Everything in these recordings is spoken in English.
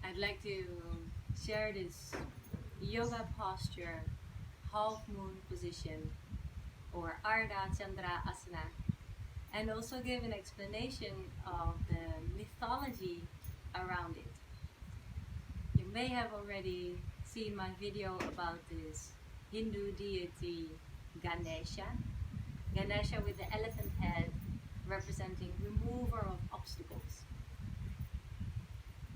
I'd like to share this yoga posture, half moon position, or Ardha Chandrasana, and also give an explanation of the mythology around it. You may have already seen my video about this Hindu deity Ganesha. Ganesha with the elephant head representing remover of obstacles.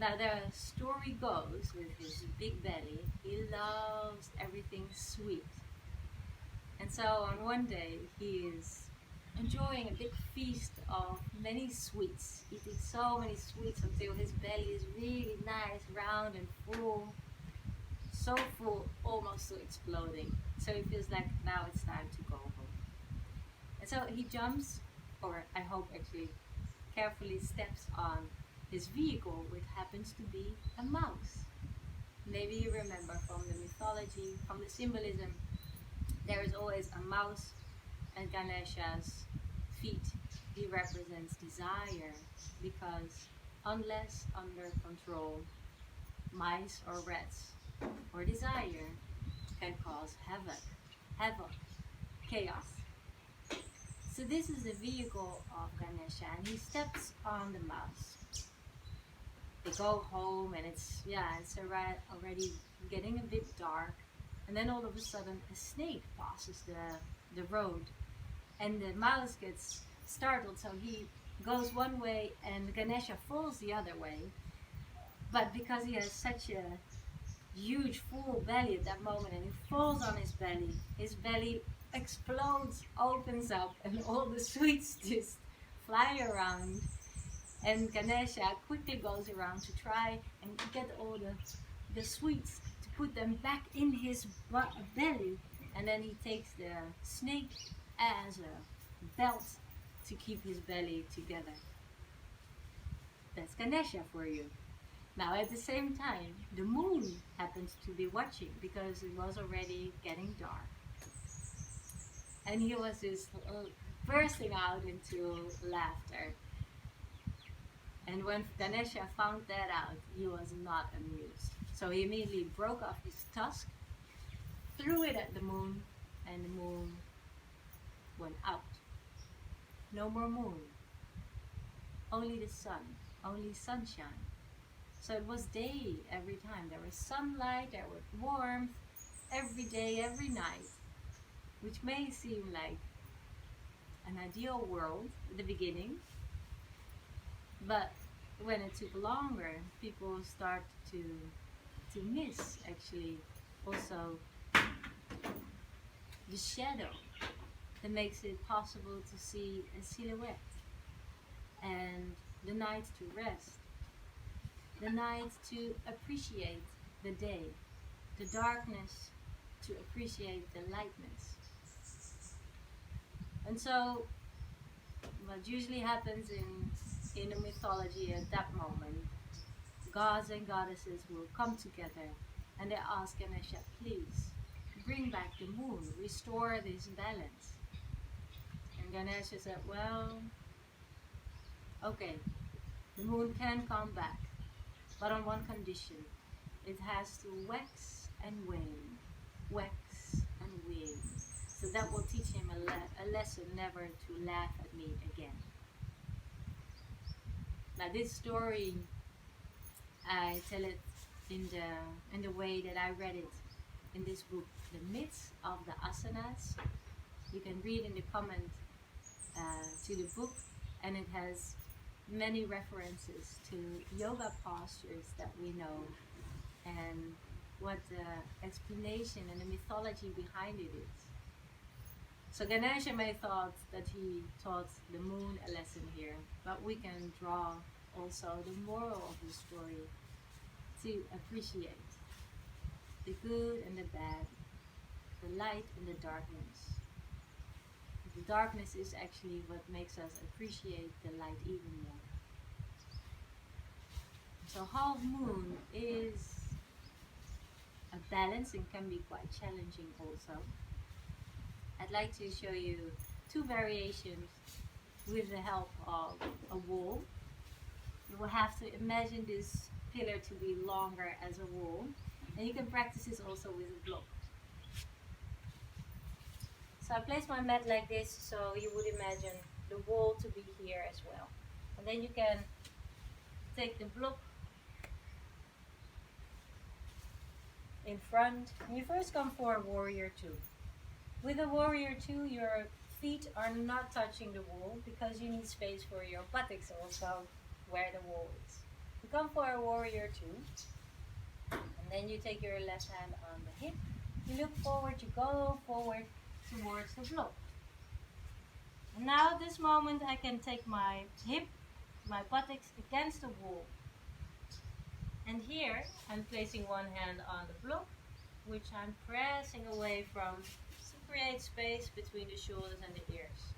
Now the story goes with his big belly, he loves everything sweet. And so on one day he is enjoying a big feast of many sweets, eating so many sweets until his belly is really nice, round and full. So full, almost to exploding. So he feels like now it's time to go home. And so he jumps, or I hope actually carefully steps on his vehicle, which happens to be a mouse. Maybe you remember from the mythology, from the symbolism, there is always a mouse at Ganesha's feet. He represents desire, because unless under control, mice or rats or desire can cause havoc, chaos. So this is the vehicle of Ganesha, and he steps on the mouse. They go home, and it's already getting a bit dark, and then all of a sudden a snake passes the road, and the mouse gets startled, so he goes one way and Ganesha falls the other way. But because he has such a huge full belly at that moment, and he falls on his belly explodes, opens up, and all the sweets just fly around. And Ganesha quickly goes around to try and get all the sweets to put them back in his belly, and then he takes the snake as a belt to keep his belly together. That's Ganesha for you. Now at the same time, the moon happens to be watching, because it was already getting dark. And he was just bursting out into laughter. And when Ganesha found that out, he was not amused. So he immediately broke off his tusk, threw it at the moon, and the moon went out. No more moon. Only the sun, only sunshine. So it was day every time. There was sunlight, there was warmth, every day, every night, which may seem like an ideal world at the beginning, but when it took longer, people start to miss actually also the shadow that makes it possible to see a silhouette, and the night to rest, the night to appreciate the day, the darkness to appreciate the lightness. And so what usually happens in the mythology at that moment, gods and goddesses will come together and they ask Ganesha, please bring back the moon, restore this balance. And Ganesha said, well, okay, the moon can come back, but on one condition. It has to wax and wane, wax and wane. So that will teach him a lesson never to laugh at me again. Now this story, I tell it in the way that I read it in this book, The Myths of the Asanas. You can read in the comment to the book, and it has many references to yoga postures that we know, and what the explanation and the mythology behind it is. So Ganesha may thought that he taught the moon a lesson here, but we can draw also the moral of the story to appreciate the good and the bad, the light and the darkness. The darkness is actually what makes us appreciate the light even more. So half moon is a balance and can be quite challenging also. I'd like to show you two variations with the help of a wall. You will have to imagine this pillar to be longer as a wall. And you can practice this also with a block. So I place my mat like this, so you would imagine the wall to be here as well. And then you can take the block in front. And you first come for a warrior 2. With a warrior 2, your feet are not touching the wall because you need space for your buttocks also where the wall is. You come for a warrior 2, and then you take your left hand on the hip. You look forward, you go forward towards the block. And now at this moment I can take my hip, my buttocks against the wall. And here I'm placing one hand on the block, which I'm pressing away from to create space between the shoulders and the ears.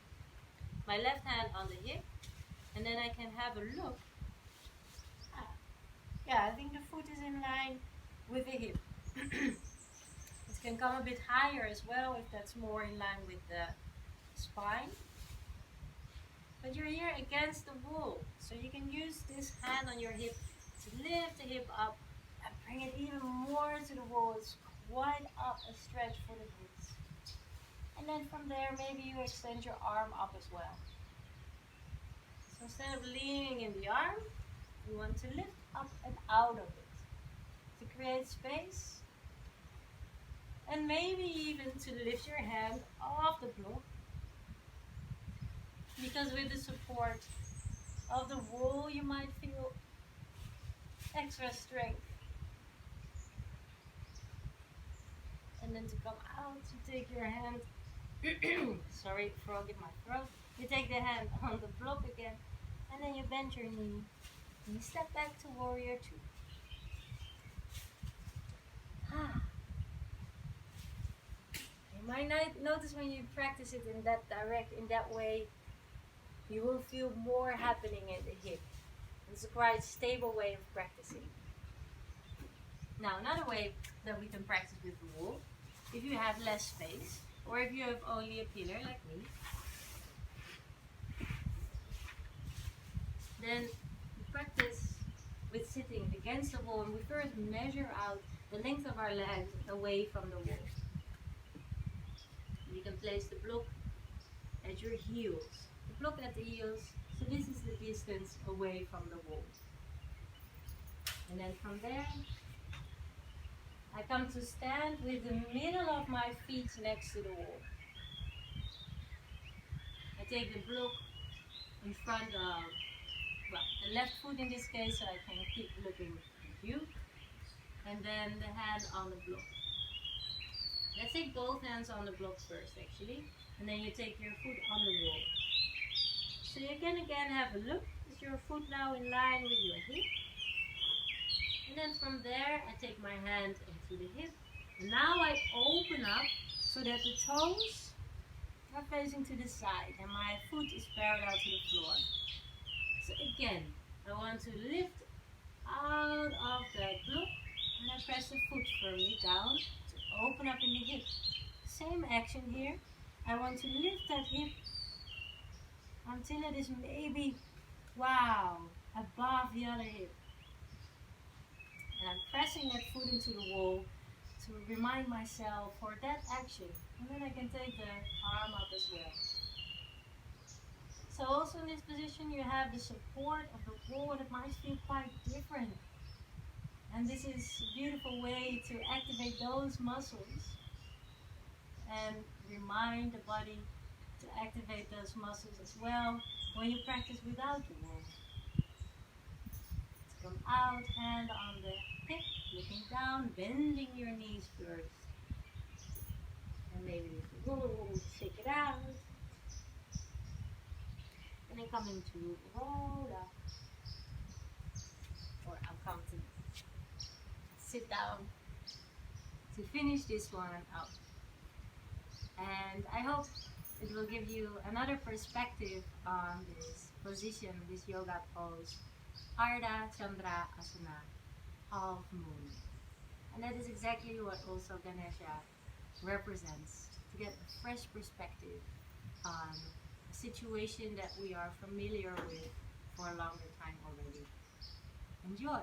My left hand on the hip, and then I can have a look. Yeah, I think the foot is in line with the hip. It can come a bit higher as well if that's more in line with the spine. But you're here against the wall, so you can use this hand on your hip to lift the hip up and bring it even more to the wall. It's quite up a stretch for the glutes. And then from there, maybe you extend your arm up as well. So instead of leaning in the arm, you want to lift up and out of it to create space. And maybe even to lift your hand off the block. Because with the support of the wall, you might feel extra strength. And then to come out, you take your hand, sorry, frog in my throat. You take the hand on the block again, and then you bend your knee, and you step back to warrior 2. You might not notice when you practice it in that way, you will feel more happening in the hip. It's a quite stable way of practicing. Now, another way that we can practice with the wall, if you have less space, or if you have only a pillar like me, then we practice with sitting against the wall, and we first measure out the length of our legs away from the wall. You can place the block at your heels. The block at the heels, so this is the distance away from the wall. And then from there, I come to stand with the middle of my feet next to the wall. I take the block in front of, the left foot in this case, so I can keep looking at you. And then the hand on the block. Let's take both hands on the block first, actually. And then you take your foot on the wall. So you can again have a look. Is your foot now in line with your hip? And then from there, I take my hand into the hip. And now I open up so that the toes are facing to the side and my foot is parallel to the floor. So again, I want to lift out of that block and I press the foot firmly down to open up in the hip. Same action here. I want to lift that hip until it is maybe, above the other hip. And I'm pressing that foot into the wall to remind myself for that action. And then I can take the arm up as well. So also in this position you have the support of the wall, and it might feel quite different. And this is a beautiful way to activate those muscles and remind the body to activate those muscles as well when you practice without the wall. To come out, hand on the hip, looking down, bending your knees first. And maybe shake it out. And then coming to roll up. Or I'll come to sit down to finish this one up. And I hope it will give you another perspective on this position, this yoga pose, Ardha Chandrasana, half moon. And that is exactly what also Ganesha represents, to get a fresh perspective on a situation that we are familiar with for a longer time already. Enjoy!